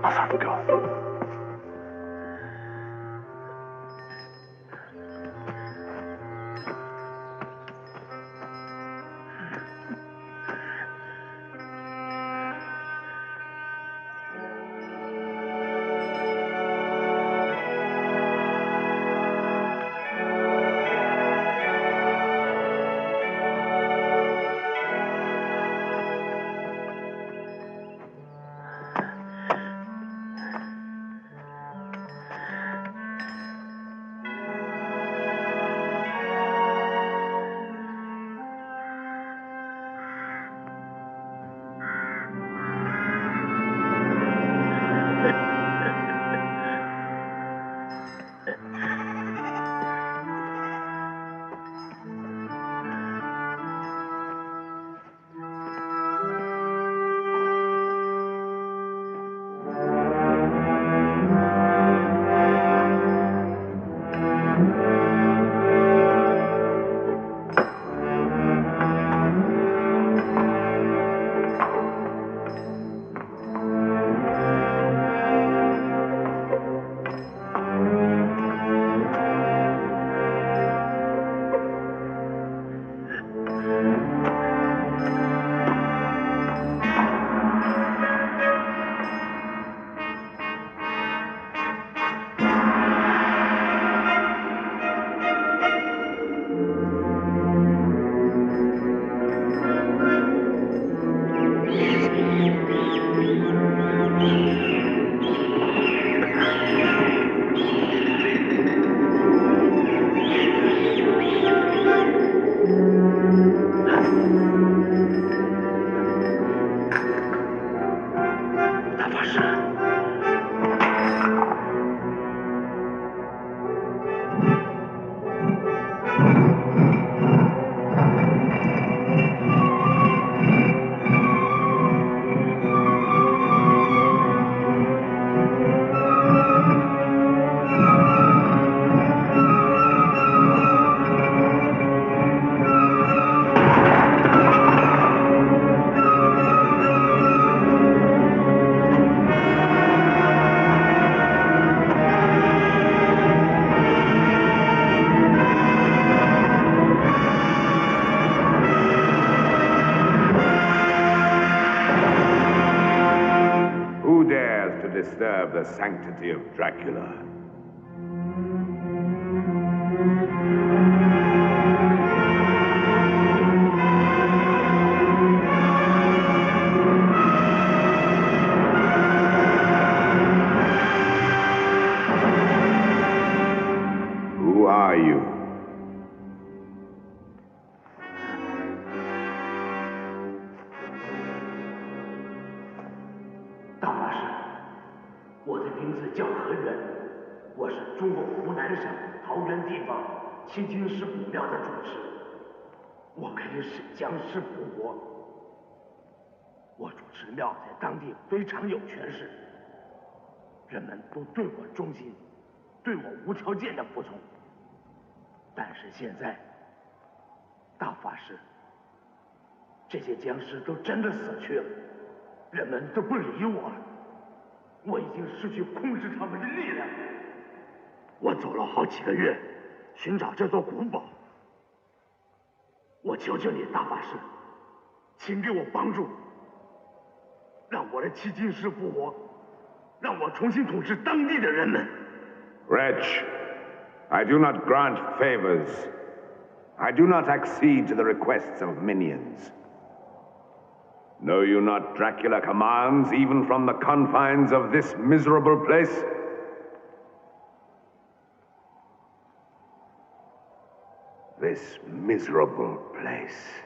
Enfin, go. Disturb the sanctity of Dracula. Who are you?叫何源，我是中国湖南省桃源地方七军师古庙的主持，我可以使僵尸复活。我主持庙在当地非常有权势，人们都对我忠心，对我无条件的服从。但是现在，大法师，这些僵尸都真的死去了，人们都不理我了。我已经失去控制他们的力量。我走了好几个月，寻找这座古堡。我求求你，大法师，请给我帮助，让我的七金师复活，让我重新统治当地的人们。Wretch, I do not grant favors. I do not accede to the requests of minions. Know you not Dracula commands even from the confines of this miserable place? This miserable place.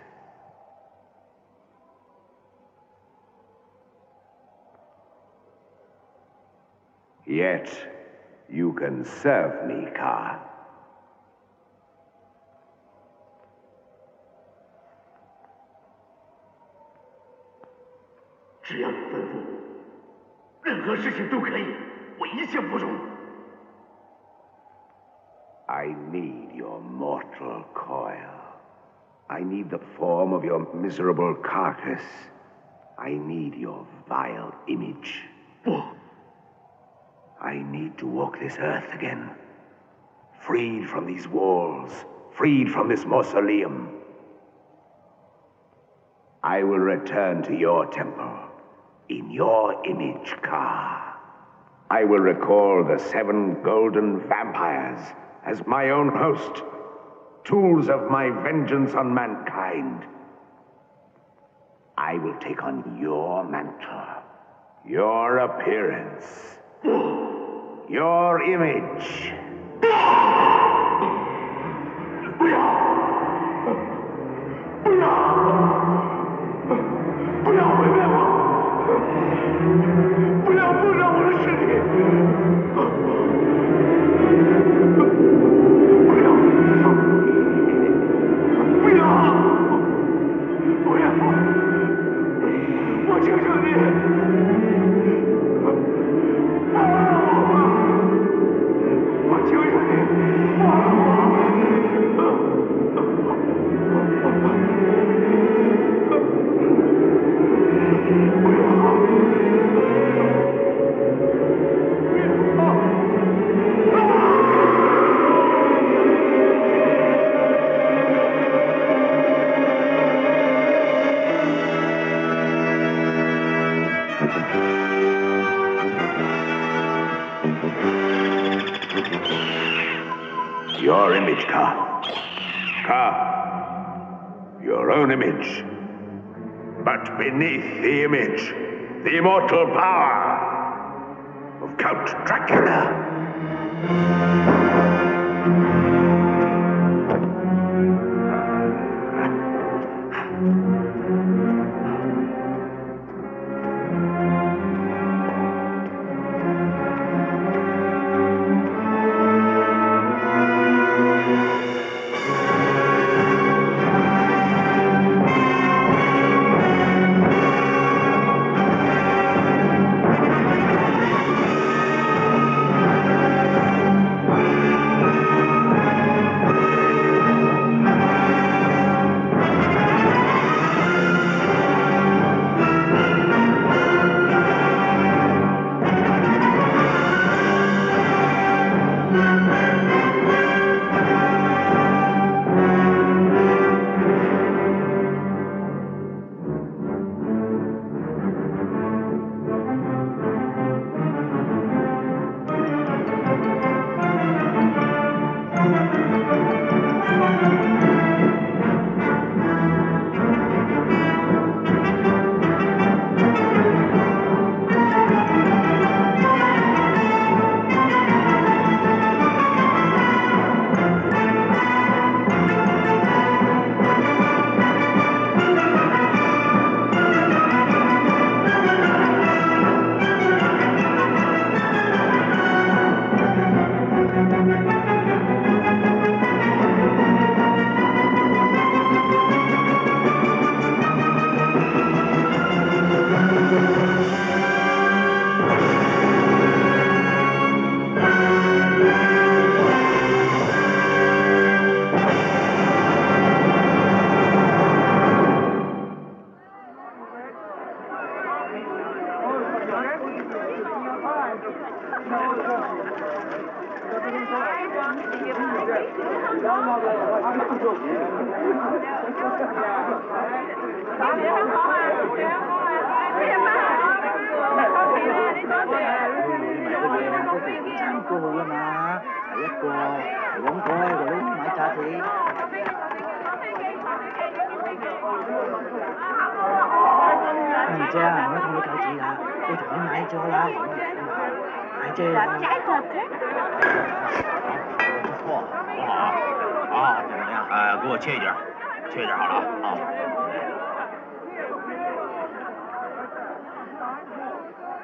Yet, you can serve me, 𝓏。只要你吩咐，任何事情都可以，我一切服从。I need your mortal coil. I need the form of your miserable carcass. I need your vile image. 不， I need to walk this earth again. Freed from these walls, freed from this mausoleum. I will return to your temple, in your image, 𝓝. I will recall the 7 golden vampires as my own host, tools of my vengeance on mankind. I will take on your mantle, your appearance, your image. 不要！不要！不要毁灭我！不要碰上我的尸体！不要！不要！不要！我求求你，放了我吧！我求求你，放了我！ Your image, 𝓝. 𝓝. Your own image. But beneath the image, the immortal power of Count Dracula.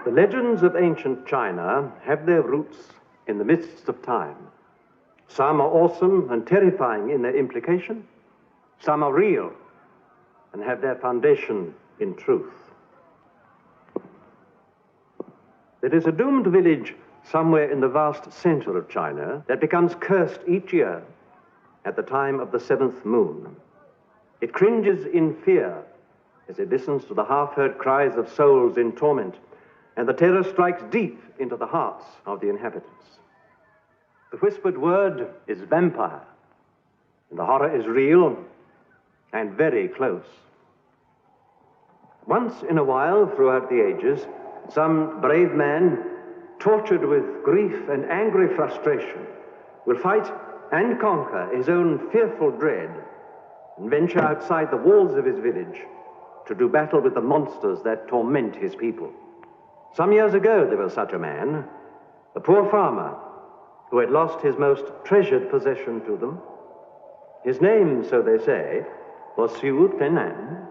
The legends of ancient China have their roots in the mists of time. Some are awesome and terrifying in their implication. Some are real and have their foundation in truth. There is a doomed village somewhere in the vast center of China that becomes cursed each year at the time of the 7th moon. It cringes in fear as it listens to the half-heard cries of souls in torment and the terror strikes deep into the hearts of the inhabitants. The whispered word is vampire, and the horror is real and very close. Once in a while, throughout the ages, some brave man, tortured with grief and angry frustration, will fight and conquer his own fearful dread and venture outside the walls of his village to do battle with the monsters that torment his people. Some years ago, there was such a man, a poor farmer who had lost his most treasured possession to them. His name, so they say, was 𝓄 𝓄.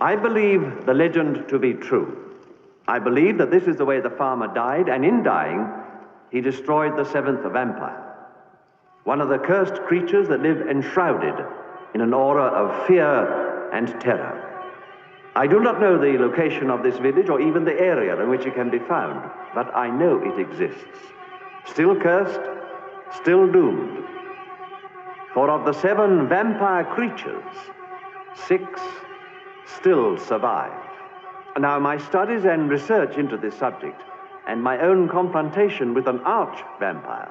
I believe the legend to be true. I believe that this is the way the farmer died, and in dying, he destroyed the seventh vampire, one of the cursed creatures that live enshrouded in an aura of fear and terror. I do not know the location of this village or even the area in which it can be found, but I know it exists. Still cursed, still doomed. For of the 7 vampire creatures, 6 still survive. Now, my studies and research into this subject and my own confrontation with an arch-vampire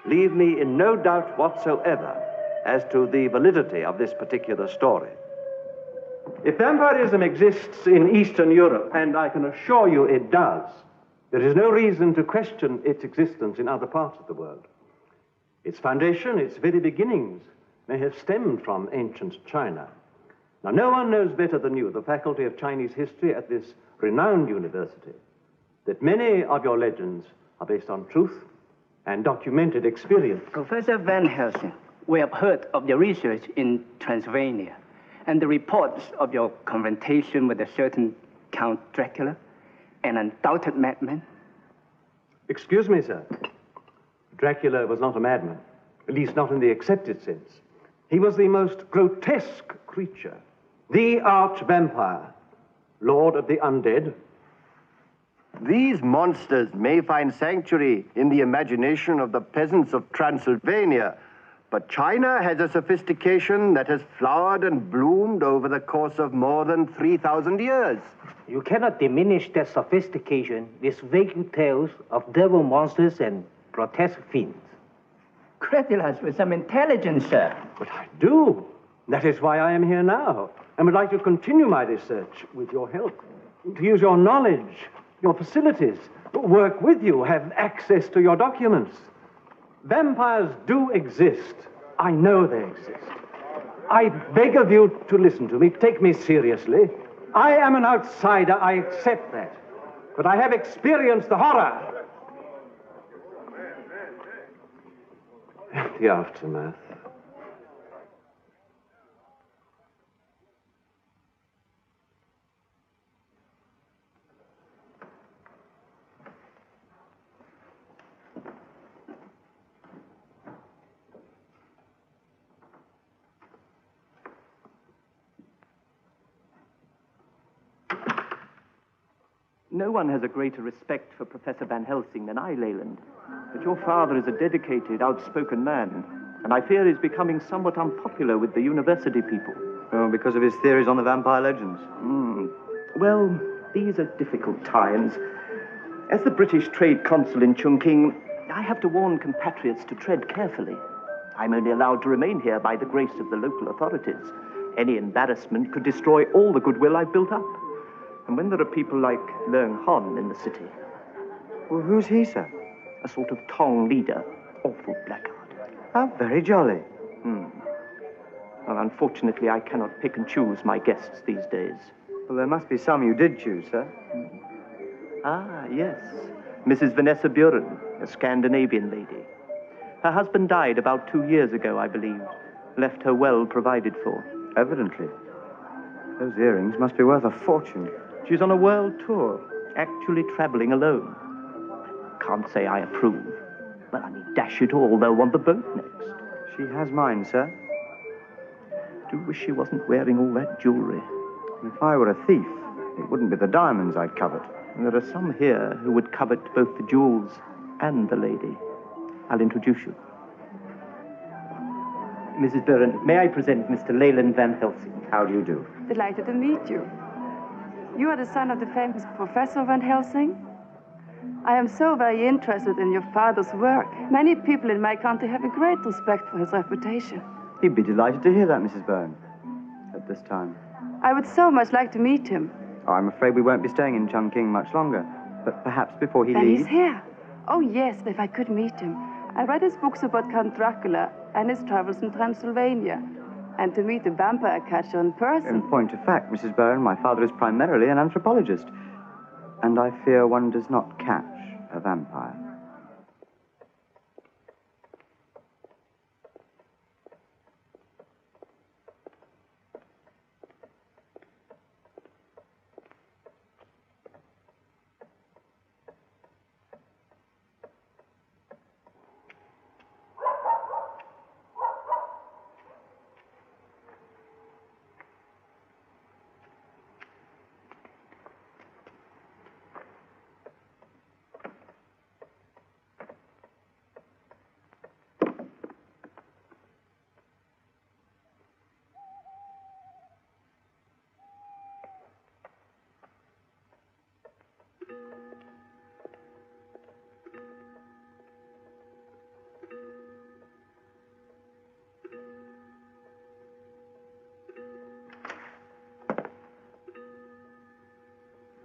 leave me in no doubt whatsoever as to the validity of this particular story. If vampirism exists in Eastern Europe, and I can assure you it does, there is no reason to question its existence in other parts of the world. Its foundation, its very beginnings, may have stemmed from ancient China. Now, no one knows better than you, the Faculty of Chinese History at this renowned university, that many of your legends are based on truth and documented experience. Professor Van Helsing, we have heard of your research in Transylvania and the reports of your confrontation with a certain Count Dracula, an undoubted madman. Excuse me, sir. Dracula was not a madman, at least not in the accepted sense. He was the most grotesque creature, the arch-vampire, lord of the undead. These monsters may find sanctuary in the imagination of the peasants of Transylvania, but China has a sophistication that has flowered and bloomed over the course of more than 3,000 years. You cannot diminish their sophistication with vague tales of devil monsters and grotesque fiends. Credit us with some intelligence, sir. But I do. That is why I am here now, and would like to continue my research with your help, to use your knowledge, your facilities, work with you, have access to your documents. Vampires do exist. I know they exist. I beg of you to listen to me, take me seriously. I am an outsider, I accept that. But I have experienced the horror. The aftermath. No one has a greater respect for Professor Van Helsing than I, Leland. But your father is a dedicated, outspoken man, and I fear he's becoming somewhat unpopular with the university people. Oh, because of his theories on the vampire legends? Well, these are difficult times. As the British trade consul in Chongqing, I have to warn compatriots to tread carefully. I'm only allowed to remain here by the grace of the local authorities. Any embarrassment could destroy all the goodwill I've built up. And when there are people like 𝓄 in the city... Well, who's he, sir? A sort of Tong leader. Awful blackguard. How very jolly. Well, unfortunately, I cannot pick and choose my guests these days. Well, there must be some you did choose, sir. Ah, yes. Mrs. Vanessa Buren, a Scandinavian lady. Her husband died about 2 years ago, I believe. Left her well provided for. Evidently. Those earrings must be worth a fortune. She's on a world tour, actually traveling alone. Can't say I approve. Well, I mean, dash it all, they'll want the boat next. She has mine, sir. Do wish she wasn't wearing all that jewelry. If I were a thief, it wouldn't be the diamonds I'd covet. And there are some here who would covet both the jewels and the lady. I'll introduce you. Mrs. Buren, may I present Mr. Leland Van Helsing? How do you do? Delighted to meet you. You are the son of the famous Professor Van Helsing? I am so very interested in your father's work. Many people in my country have a great respect for his reputation. He'd be delighted to hear that, Mrs. Byrne, at this time. I would so much like to meet him. Oh, I'm afraid we won't be staying in Chongqing much longer, but perhaps before he Then leaves... he's here. Oh, yes, if I could meet him. I read his books about Count Dracula and his travels in Transylvania. And to meet a vampire catcher in person. In point of fact, Mrs. Byrne, my father is primarily an anthropologist. And I fear one does not catch a vampire.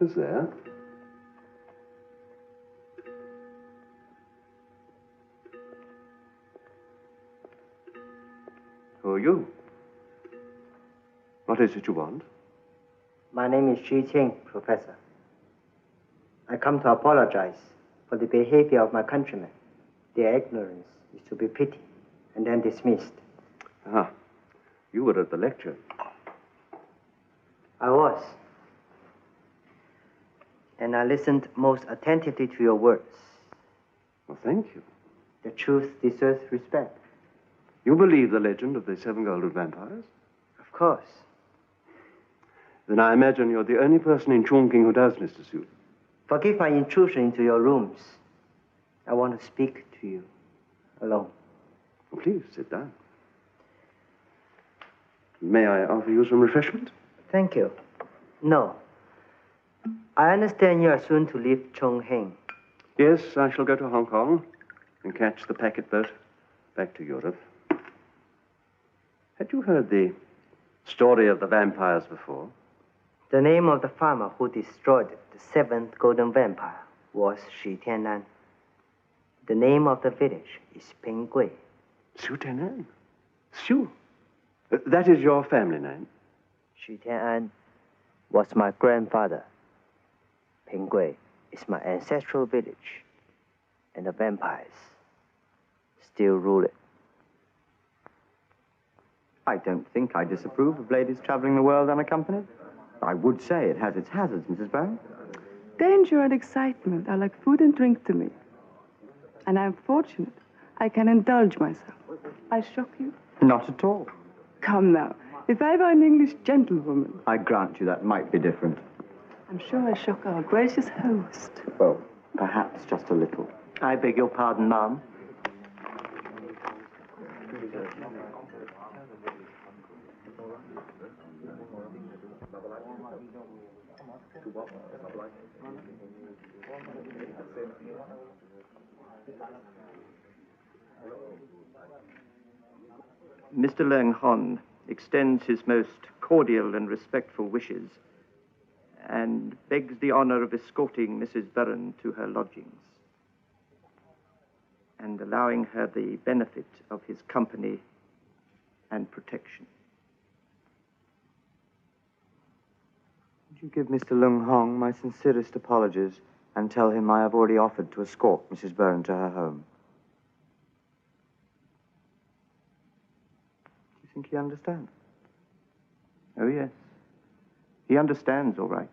Who's there? Who are you? What is it you want? My name is Xu Qing, Professor. I come to apologize for the behavior of my countrymen. Their ignorance is to be pitied and then dismissed. Ah, you were at the lecture. I was. And I listened most attentively to your words. Well, thank you. The truth deserves respect. You believe the legend of the 7 golden vampires? Of course. Then I imagine you're the only person in Chongqing who does, Mr. Su. Forgive my intrusion into your rooms. I want to speak to you alone. Well, please, sit down. May I offer you some refreshment? Thank you. No. I understand you are soon to leave Chongqing. Yes, I shall go to Hong Kong and catch the packet boat back to Europe. Had you heard the story of the vampires before? The name of the farmer who destroyed the 7th golden vampire was Shi Tian'an. The name of the village is Pingui. Su Tian'an? Su? That is your family name? Shi Tian'an was my grandfather. Pingui is my ancestral village, and the vampires still rule it. I don't think I disapprove of ladies traveling the world unaccompanied. I would say it has its hazards, Mrs. Brown. Danger and excitement are like food and drink to me. And I'm fortunate. I can indulge myself. I shock you? Not at all. Come now. If I were an English gentlewoman... I grant you that might be different. I'm sure I shock our gracious host. Well, perhaps just a little. I beg your pardon, ma'am. Mr. Leung Hon extends his most cordial and respectful wishes and begs the honor of escorting Mrs. Burren to her lodgings and allowing her the benefit of his company and protection. Would you give Mr. Leung Hong my sincerest apologies and tell him I have already offered to escort Mrs. Burren to her home? Do you think he understands? Oh, yes. He understands, all right.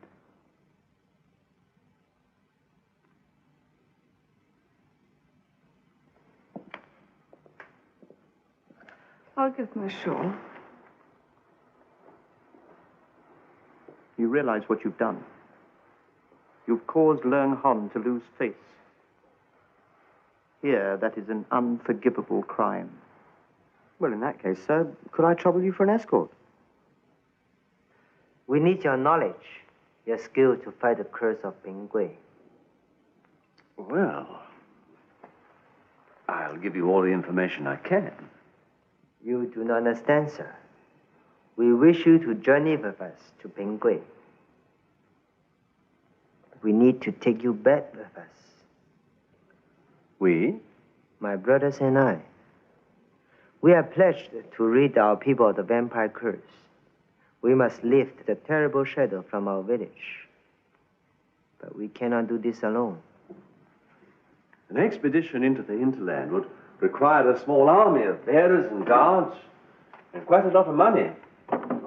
I'll get my shawl. You realize what you've done. You've caused Leung Hon to lose face. Here, that is an unforgivable crime. Well, in that case, sir, could I trouble you for an escort? We need your knowledge, your skill to fight the curse of Pingui. Well, I'll give you all the information I can. You do not understand, sir. We wish you to journey with us to Pingui. We need to take you back with us. We? My brothers and I. We are pledged to rid our people of the vampire curse. We must lift the terrible shadow from our village. But we cannot do this alone. An expedition into the hinterland would require a small army of bearers and guards and quite a lot of money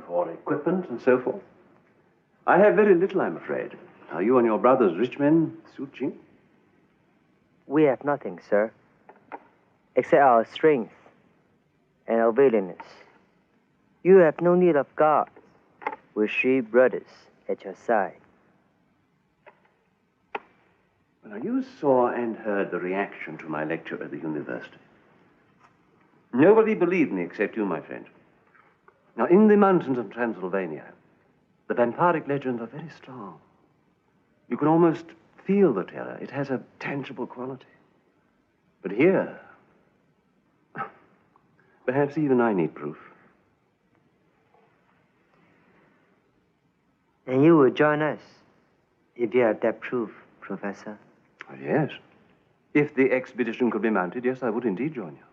for equipment and so forth. I have very little, I'm afraid. Are you and your brothers rich men, Su Qing? We have nothing, sir, except our strength and our willingness. You have no need of guards, with 3 brothers at your side. Well, now, you saw and heard the reaction to my lecture at the university. Nobody believed me except you, my friend. Now, in the mountains of Transylvania, the vampiric legends are very strong. You can almost feel the terror. It has a tangible quality. But here, perhaps even I need proof. And you will join us If you have that proof, Professor. Yes. If the expedition could be mounted, yes, I would indeed join you.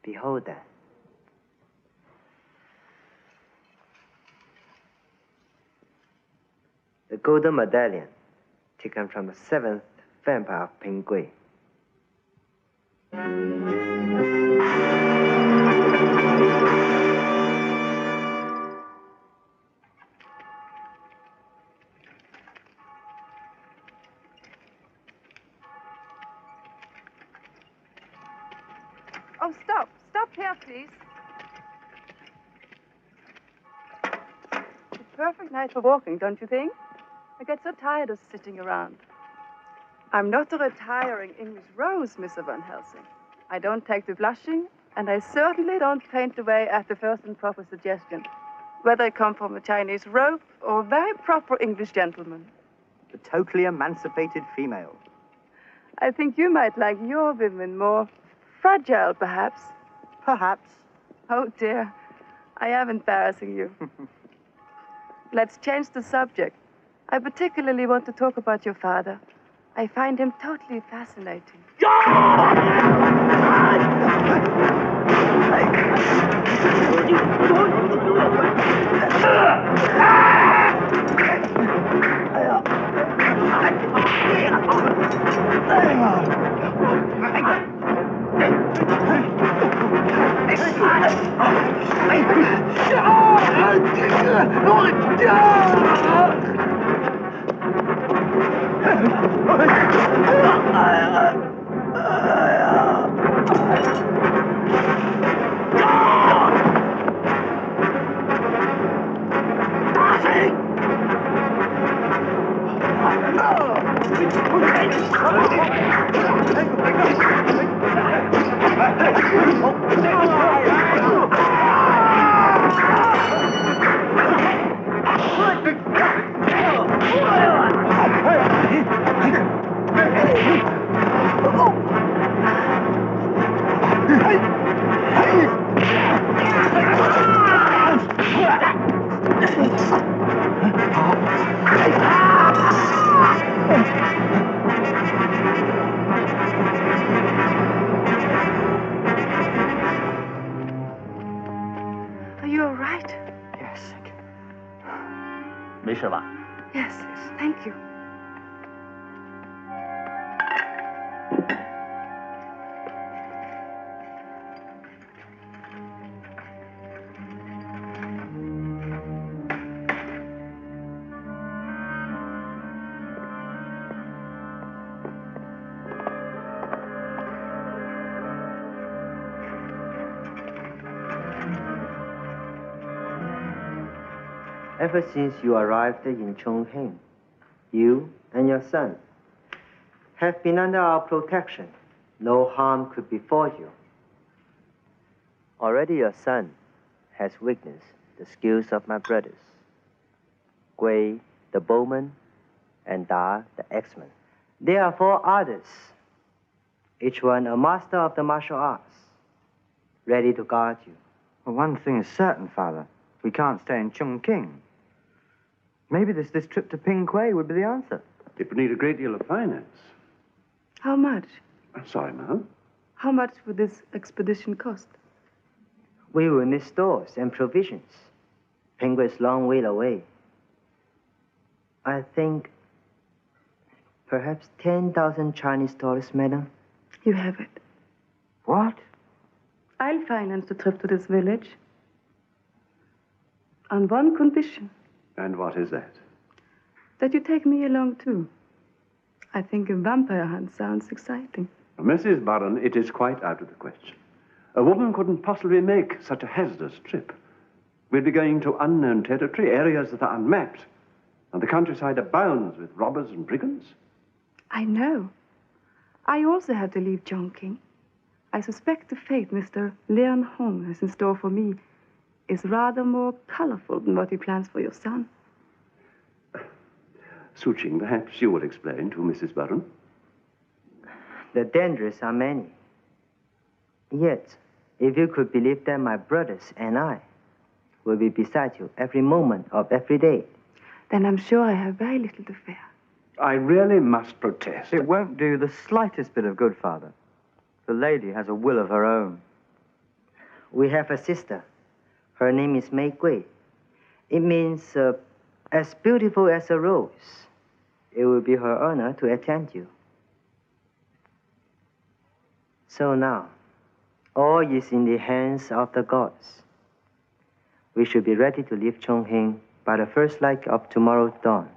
Behold that. The golden medallion taken from the 7th vampire of ㄚ ꞓ. Oh, stop. Stop here, please. It's a perfect night for walking, don't you think? I get so tired of sitting around. I'm not a retiring English rose, Mr. Van Helsing. I don't take to blushing, and I certainly don't paint away at the first improper suggestion, whether I come from a Chinese rope or a very proper English gentleman. The totally emancipated female. I think you might like your women more fragile, perhaps. Perhaps. Oh, dear. I am embarrassing you. Let's change the subject. I particularly want to talk about your father. I find him totally fascinating. Are you all right? Yes. Mishava. Yes, thank you. Ever since you arrived in Chongqing, you and your son have been under our protection. No harm could befall you. Already your son has witnessed the skills of my brothers, Gui, the bowman, and Da, the axeman. There are 4 others, each one a master of the martial arts, ready to guard you. Well, one thing is certain, Father. We can't stay in Chongqing. Maybe this trip to ㄚ ꞓ would be the answer. It would need a great deal of finance. How much? I'm sorry, ma'am. How much would this expedition cost? We will need stores and provisions. ㄚ ꞓ is a long way away. I think perhaps 10,000 Chinese dollars, madam. You have it. What? I'll finance the trip to this village. On one condition. And what is that? That you take me along, too. I think a vampire hunt sounds exciting. Mrs. Barron, it is quite out of the question. A woman couldn't possibly make such a hazardous trip. We'd be going to unknown territory, areas that are unmapped, and the countryside abounds with robbers and brigands. I know. I also have to leave Chongqing. I suspect the fate Mr. Lian Hong has in store for me is rather more colorful than what he plans for your son. Suching, perhaps you will explain to Mrs. Barron. The dangers are many. Yet, if you could believe that my brothers and I will be beside you every moment of every day. then I'm sure I have very little to fear. I really must protest. It won't do the slightest bit of good, Father. The lady has a will of her own. We have a sister. Her name is Mei Gui. It means as beautiful as a rose. It will be her honor to attend you. So now, all is in the hands of the gods. We should be ready to leave Chongqing by the first light of tomorrow's dawn.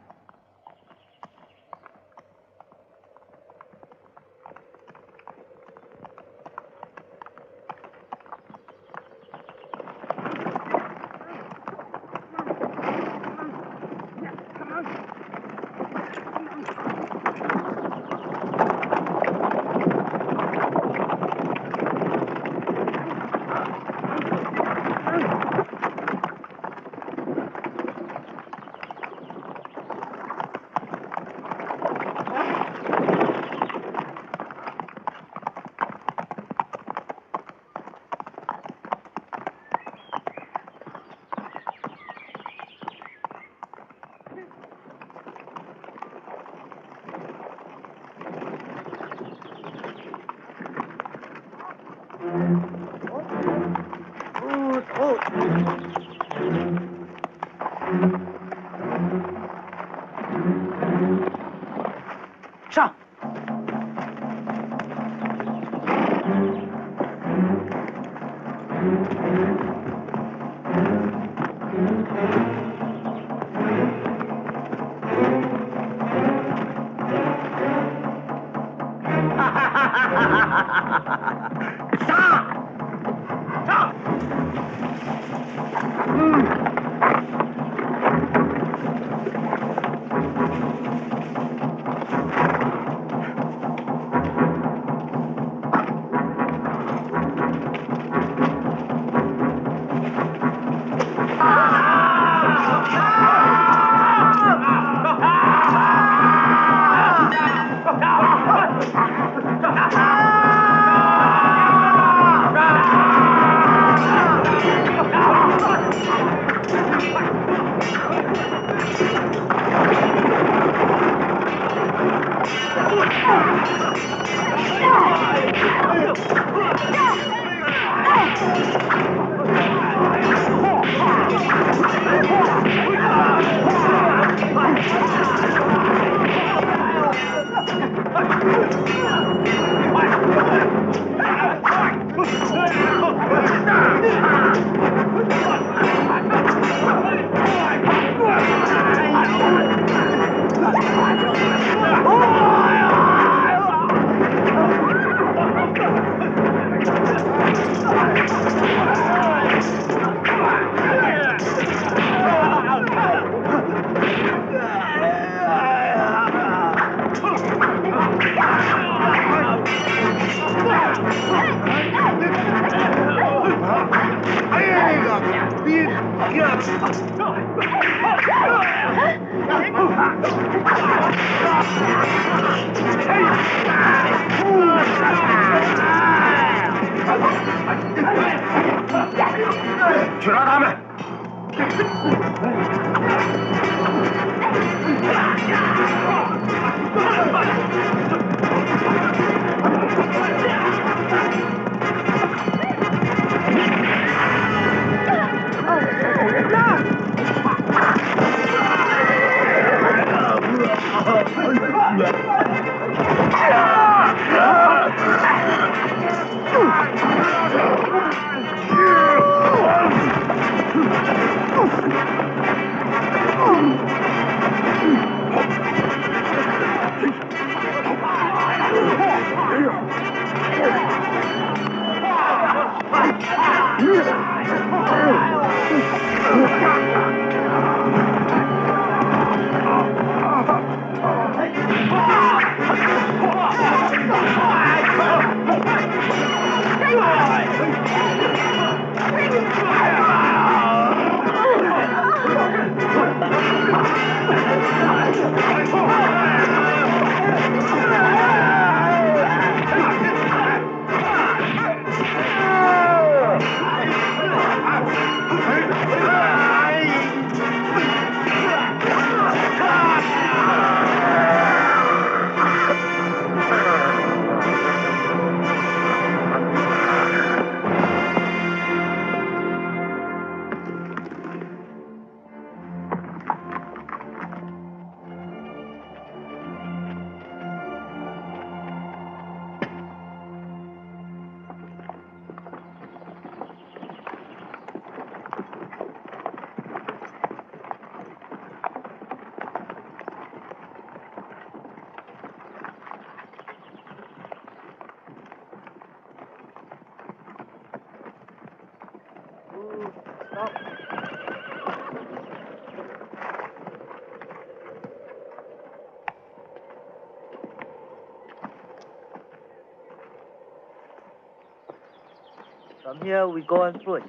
From here, we go on foot.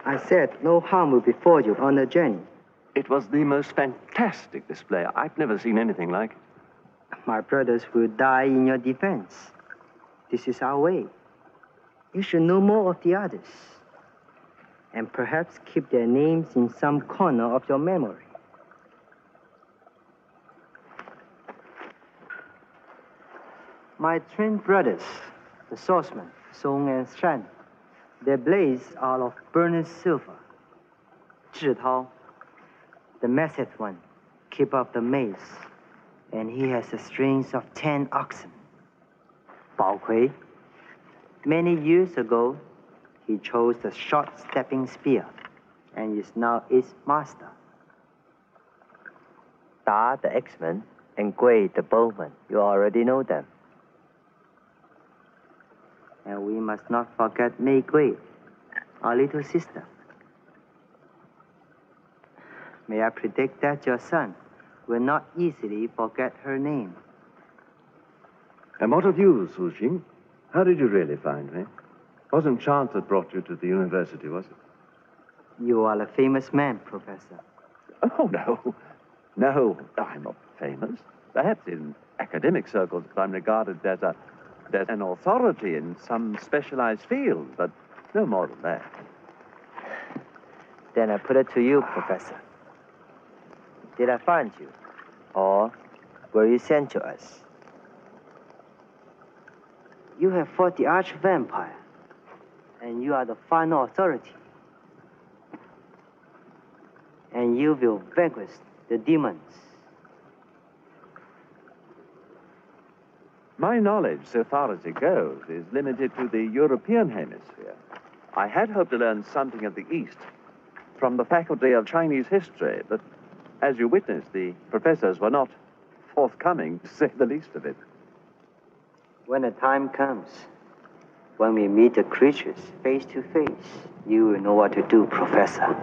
I said no harm will befall you on the journey. It was the most fantastic display. I've never seen anything like it. My brothers will die in your defense. This is our way. You should know more of the others, and perhaps keep their names in some corner of your memory. My twin brothers, the swordsmen, Song and Shan, their blades are of burnished silver. 讣 the massive one, keeper of the mace, and he has the strings of 10 oxen. 宝魁, many years ago, he chose the short stepping spear and is now its master. 达 the axeman and 贵 the bowman, you already know them. And we must not forget Mei Gui, our little sister. May I predict that your son will not easily forget her name. And what of you, Su Xing? How did you really find me? Wasn't chance that brought you to the university, was it? You are a famous man, Professor. Oh, no. No, I'm not famous. Perhaps in academic circles I'm regarded as an authority in some specialized field, but no more than that. Then I put it to you, Professor. Did I find you? Or were you sent to us? You have fought the arch-vampire, and you are the final authority. And you will vanquish the demons. My knowledge, so far as it goes, is limited to the European hemisphere. I had hoped to learn something of the East from the Faculty of Chinese History, but as you witnessed, the professors were not forthcoming, to say the least of it. When the time comes, when we meet the creatures face to face, you will know what to do, Professor.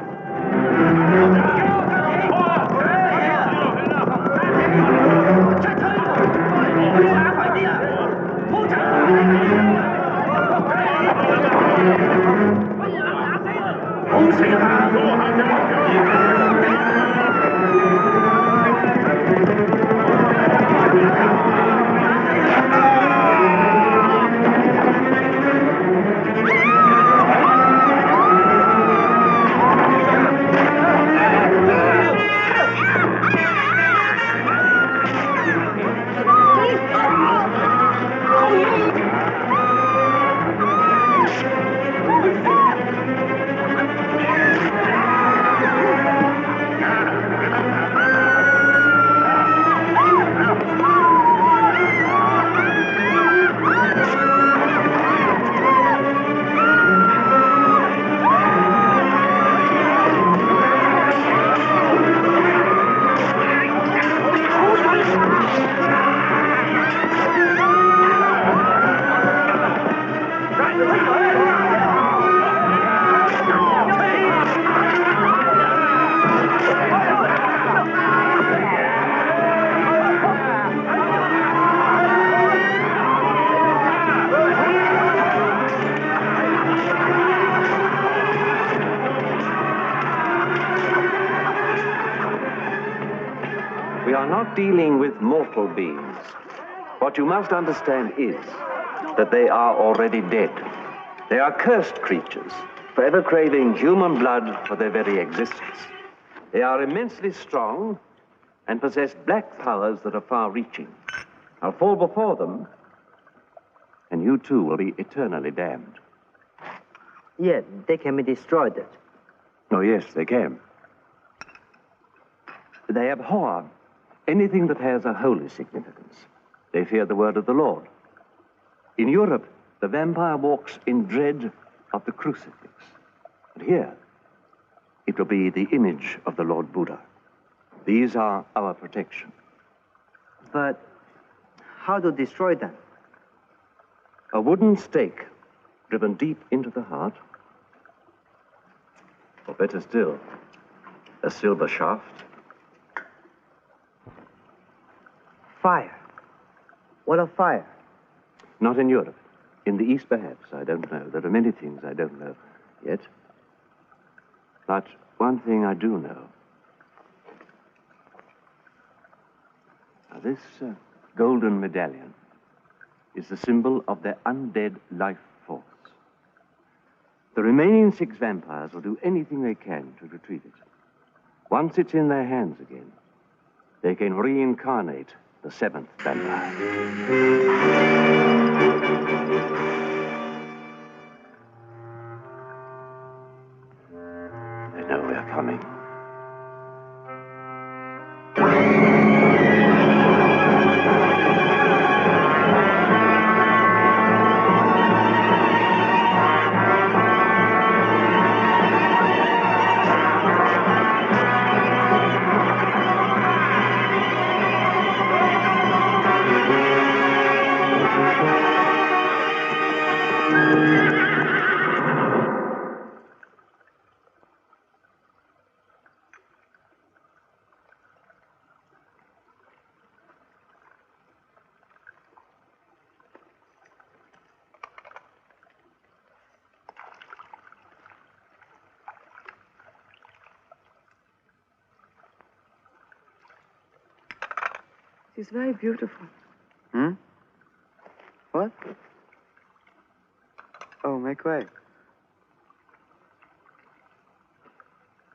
We are not dealing with mortal beings. What you must understand is that they are already dead. They are cursed creatures, forever craving human blood for their very existence. They are immensely strong and possess black powers that are far-reaching. I'll fall before them, and you too will be eternally damned. Yeah, they can be destroyed. Oh, yes, they can. They abhor anything that has a holy significance. They fear the word of the Lord. In Europe, the vampire walks in dread of the crucifix. But here, it will be the image of the Lord Buddha. These are our protection. But how to destroy them? A wooden stake driven deep into the heart, or better still, a silver shaft. Fire. What of fire? Not in Europe. In the East, perhaps. I don't know. There are many things I don't know yet. But one thing I do know. Now, this golden medallion is the symbol of their undead life force. The remaining 6 vampires will do anything they can to retrieve it. Once it's in their hands again, they can reincarnate the 7th vampire. They know we're coming. She's very beautiful. Hmm? What? Oh, make way.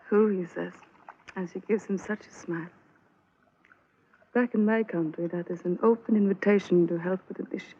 Who, he says, and she gives him such a smile. Back in my country, that is an open invitation to help with the dishes.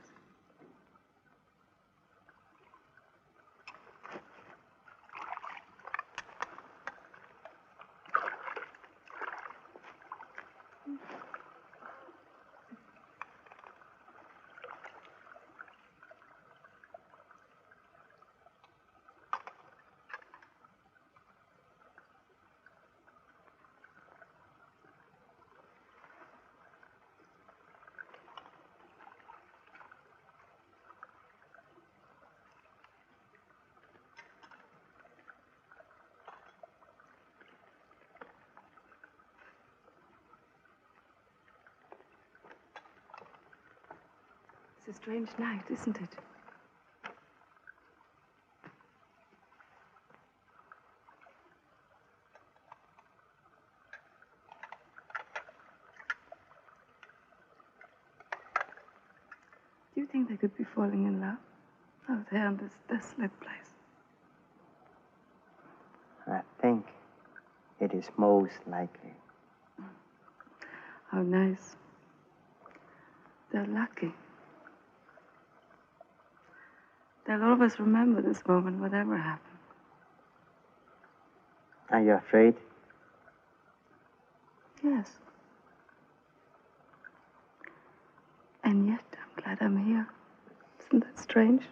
It's a strange night, isn't it? Do you think they could be falling in love out there in this desolate place? I think it is most likely. How nice. They're lucky. They'll always remember this moment, whatever happened. Are you afraid? Yes. And yet, I'm glad I'm here. Isn't that strange?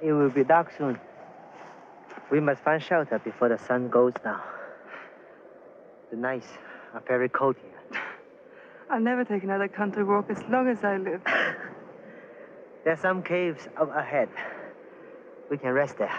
It will be dark soon. We must find shelter before the sun goes down. The nights are very cold here. I'll never take another country walk as long as I live. There are some caves up ahead. We can rest there.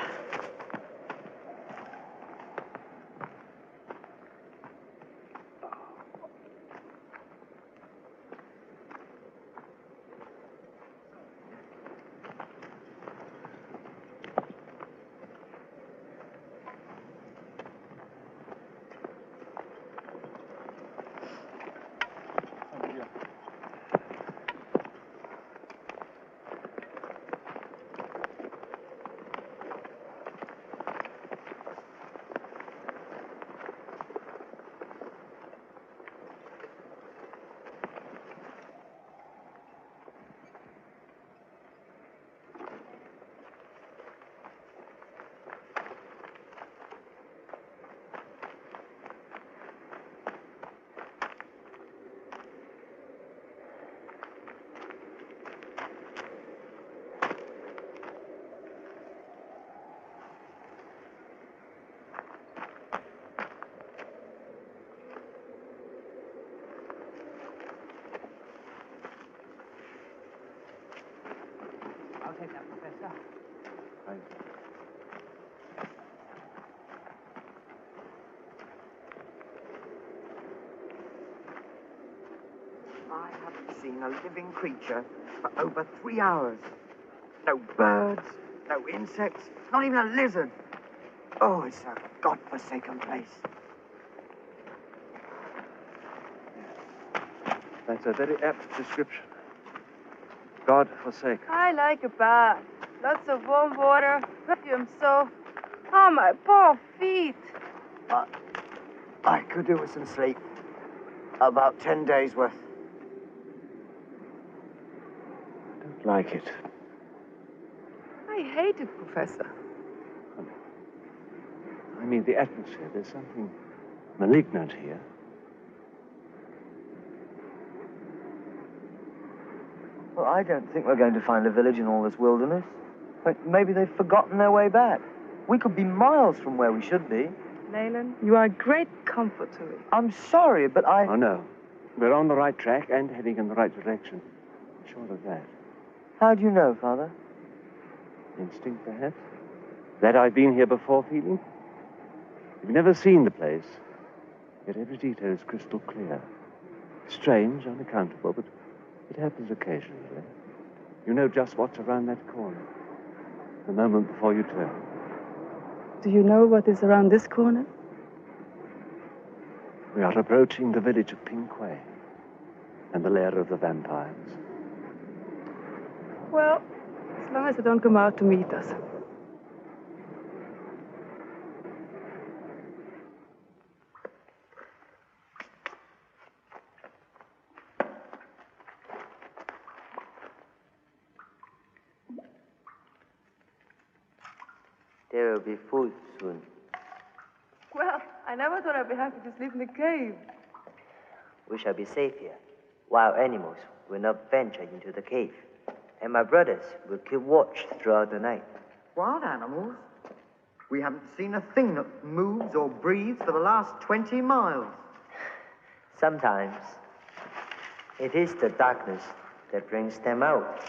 I'll take that, Professor. Thank you. I haven't seen a living creature for over 3 hours. No birds, no insects, not even a lizard. Oh, it's a godforsaken place. That's a very apt description. God forsaken. I like a bath. Lots of warm water, perfume soap. Oh, my poor feet. I could do with some sleep. About 10 days worth. I don't like it. I hate it, Professor. I mean, the atmosphere. There's something malignant here. Well, I don't think we're going to find a village in all this wilderness. But maybe they've forgotten their way back. We could be miles from where we should be. Leyland, you are a great comfort to me. I'm sorry, but I... Oh, no. We're on the right track and heading in the right direction. I'm sure of that. How do you know, Father? Instinct, perhaps? That I've been here before feeling? You've never seen the place, yet every detail is crystal clear. Strange, unaccountable, but it happens occasionally. You know just what's around that corner, the moment before you turn. Do you know what is around this corner? We are approaching the village of 𝓮 and the lair of the vampires. Well, as long as they don't come out to meet us. There will be food soon. Well, I never thought I'd be happy to sleep in a cave. We shall be safe here. Wild animals will not venture into the cave. And my brothers will keep watch throughout the night. Wild animals? We haven't seen a thing that moves or breathes for the last 20 miles. Sometimes it is the darkness that brings them out.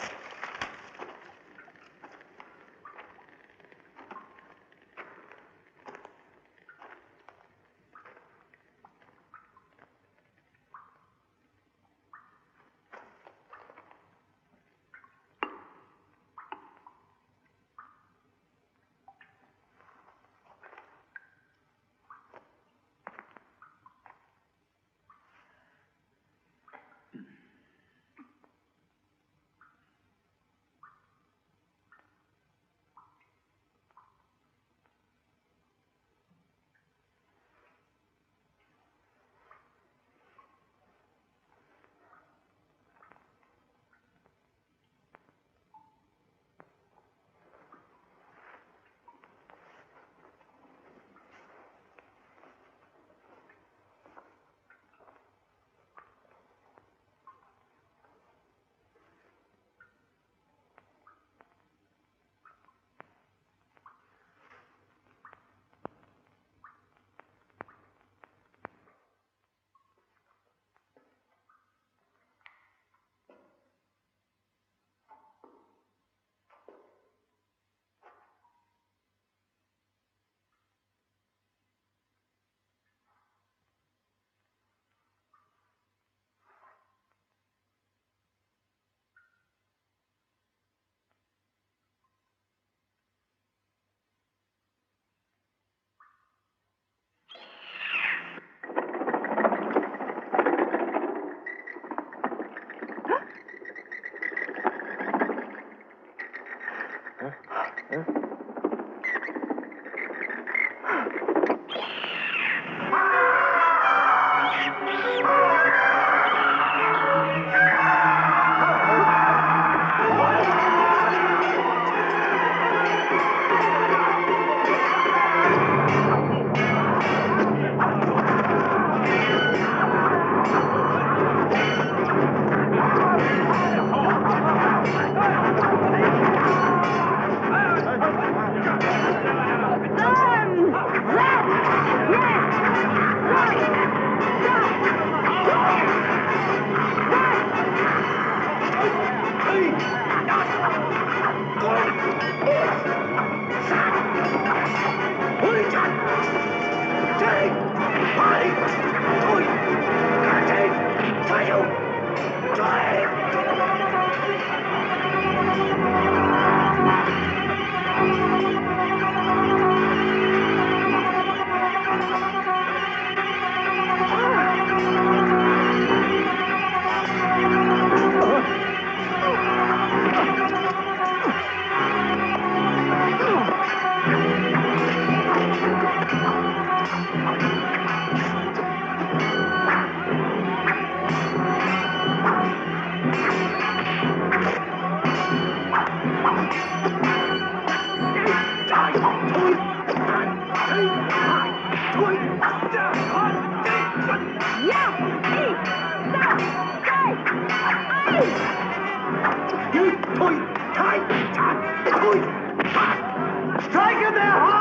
Strike in their hearts!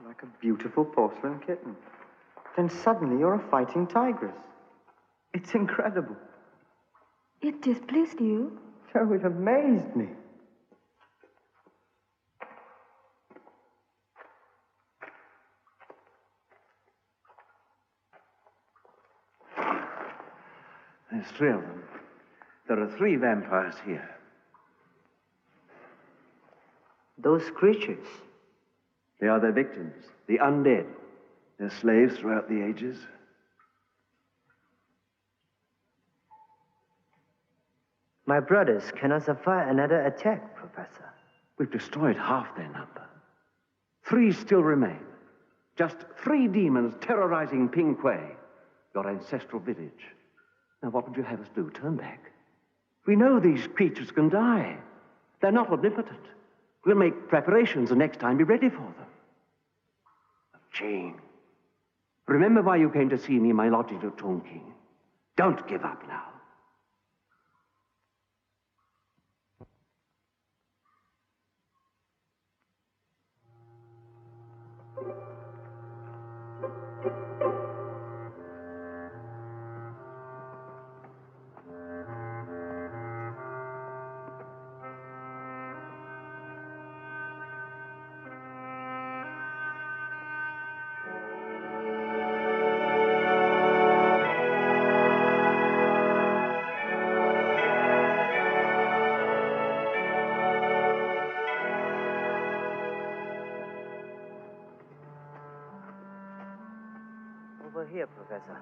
like a beautiful porcelain kitten. Then suddenly you're a fighting tigress. It's incredible. It displeased you? Oh, it amazed me. There's 3 of them. There are 3 vampires here. Those creatures. They are their victims, the undead. Their slaves throughout the ages. My brothers cannot survive another attack, Professor. We've destroyed half their number. 3 still remain. Just 3 demons terrorizing 𝓝ㄗ, your ancestral village. Now, what would you have us do? Turn back? We know these creatures can die. They're not omnipotent. We'll make preparations and next time be ready for them. Jane, remember why you came to see me in my lodging at Chongqing. Don't give up now. Over here, Professor.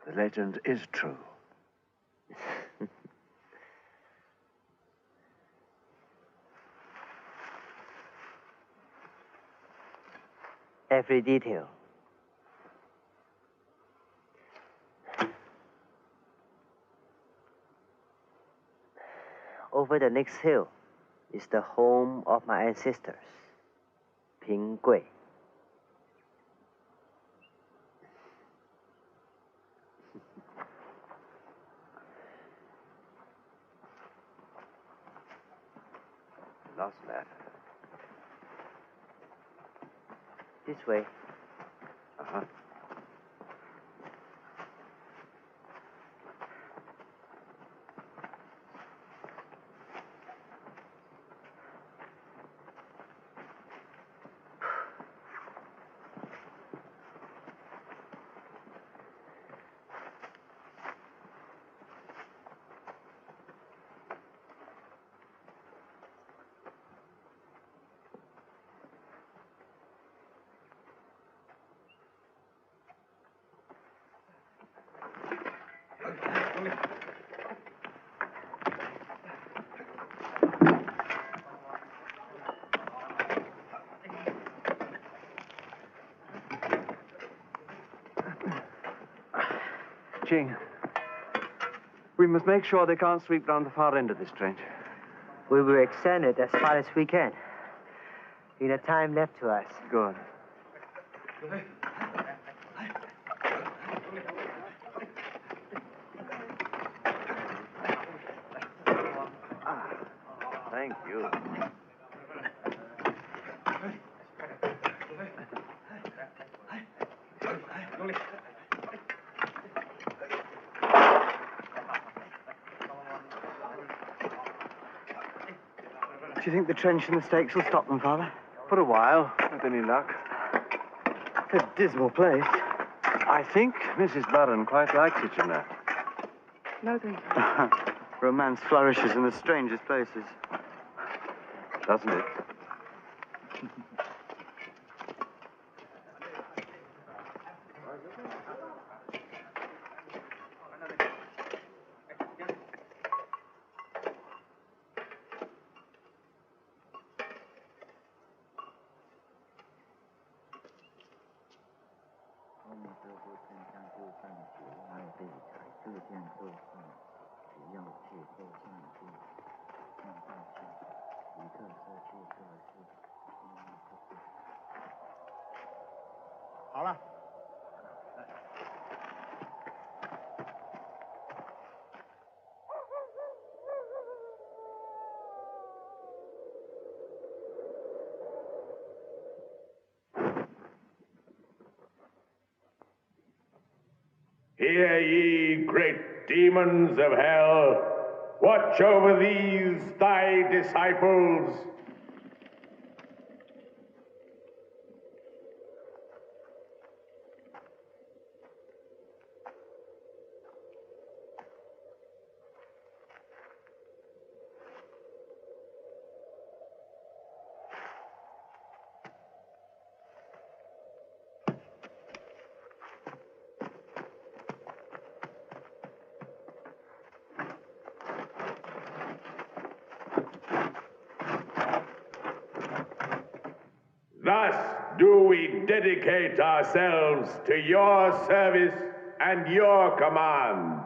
The legend is true. Every detail. Over the next hill is the home of my ancestors, 𝓝ㄗ. Lost that. This way. Uh-huh. Jing, we must make sure they can't sweep round the far end of this trench. We will extend it as far as we can in the time left to us. Good. Thank you. Do you think the trench and the stakes will stop them, Father? For a while, with any luck. It's a dismal place. I think Mrs. Barron quite likes it, you know. No, thank you. Romance flourishes in the strangest places. Doesn't it? 不参将就犯主爱被裁，各见各犯，只要借后上去，上上去，一个社去个是，好了。 Hear ye, great demons of hell, watch over these thy disciples. Thus do we dedicate ourselves to your service and your commands.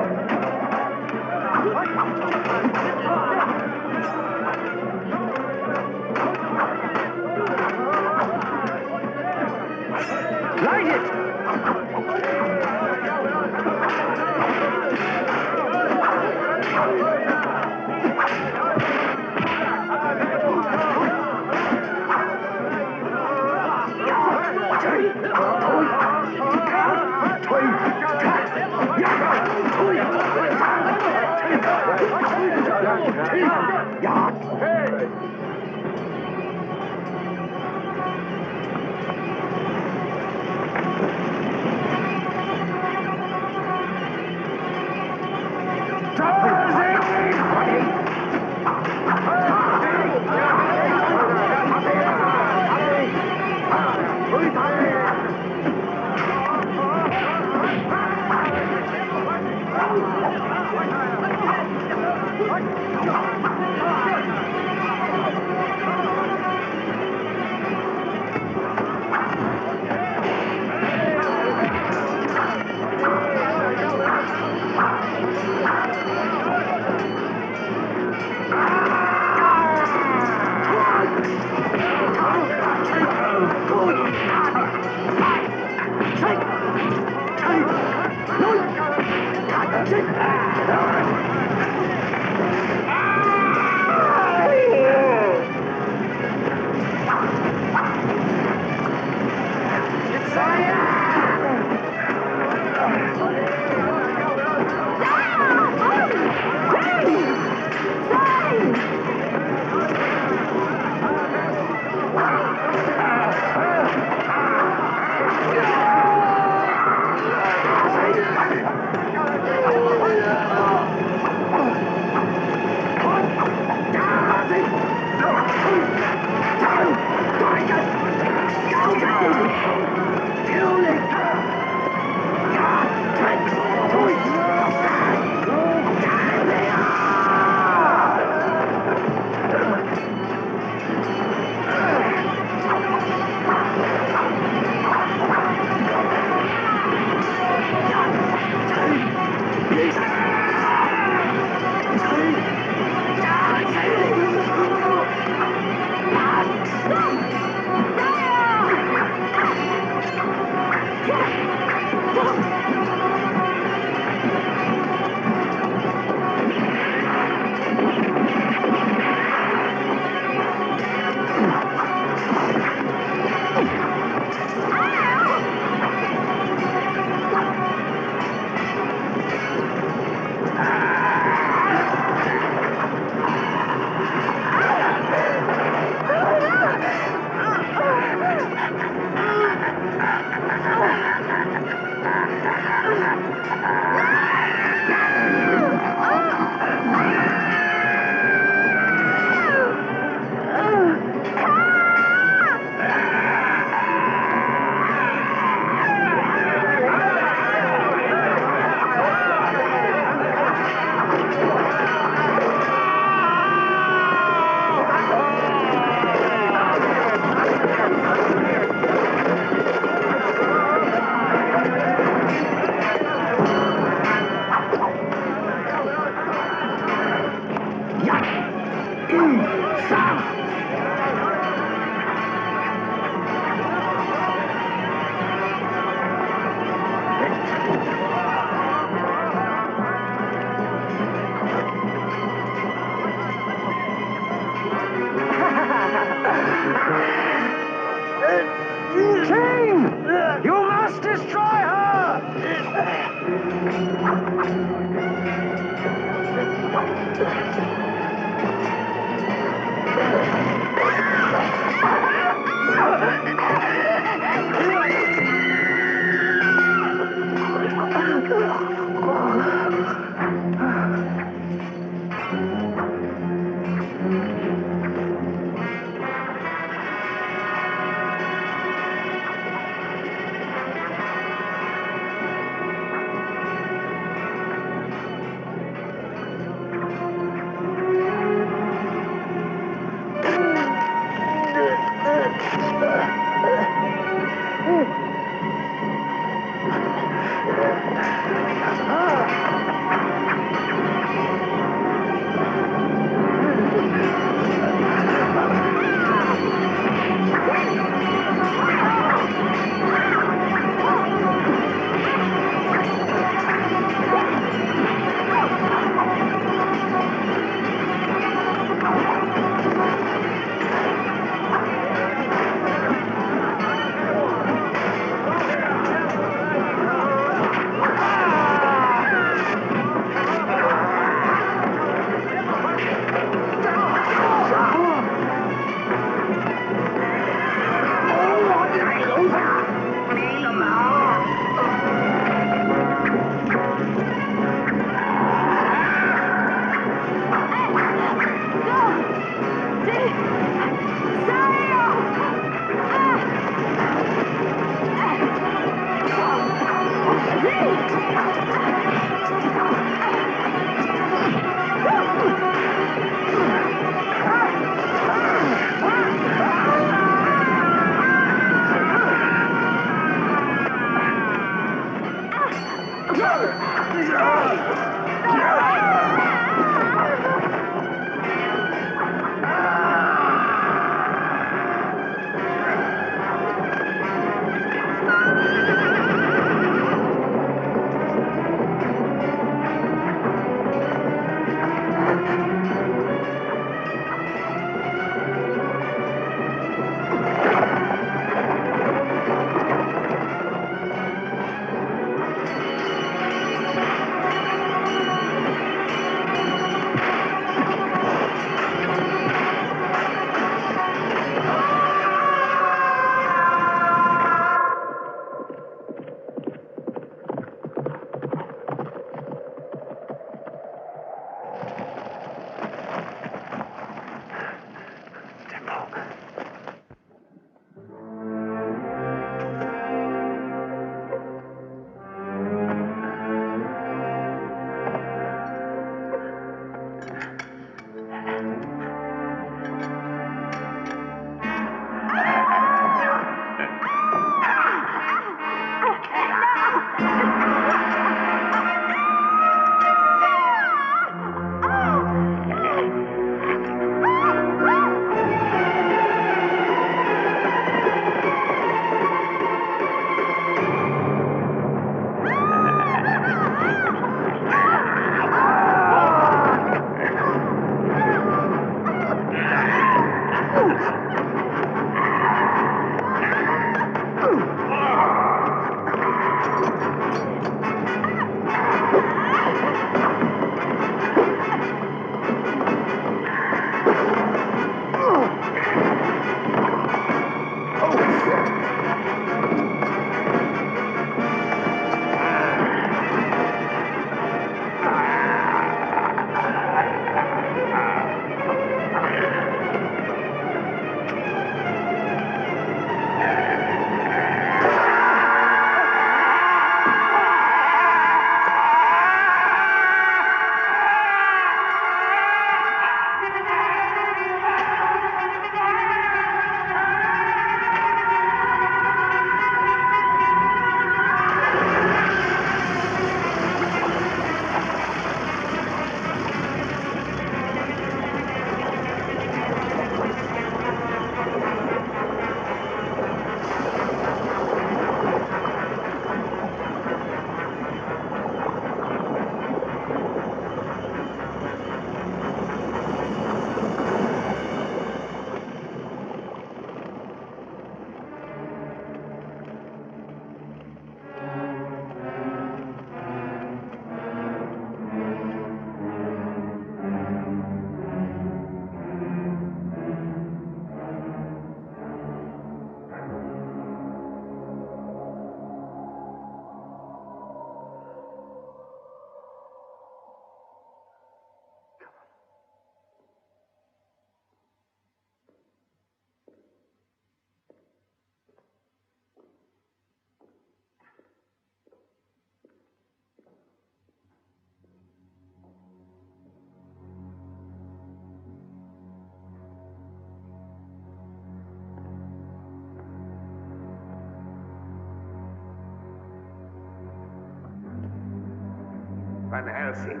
Van Helsing,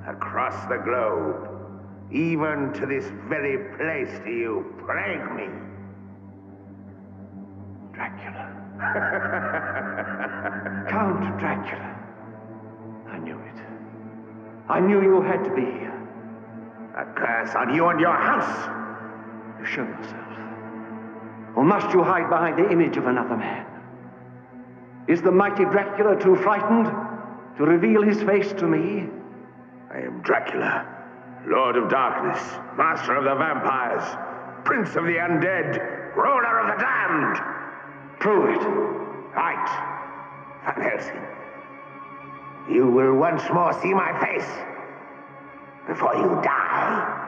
across the globe, even to this very place do you plague me. Dracula. Count Dracula. I knew it. I knew you had to be here. A curse on you and your house. You show yourself. Or must you hide behind the image of another man? Is the mighty Dracula too frightened to reveal his face to me? I am Dracula, Lord of Darkness, Master of the Vampires, Prince of the Undead, Ruler of the Damned. Prove it. Right, Van Helsing. You will once more see my face before you die.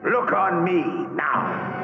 Look on me now.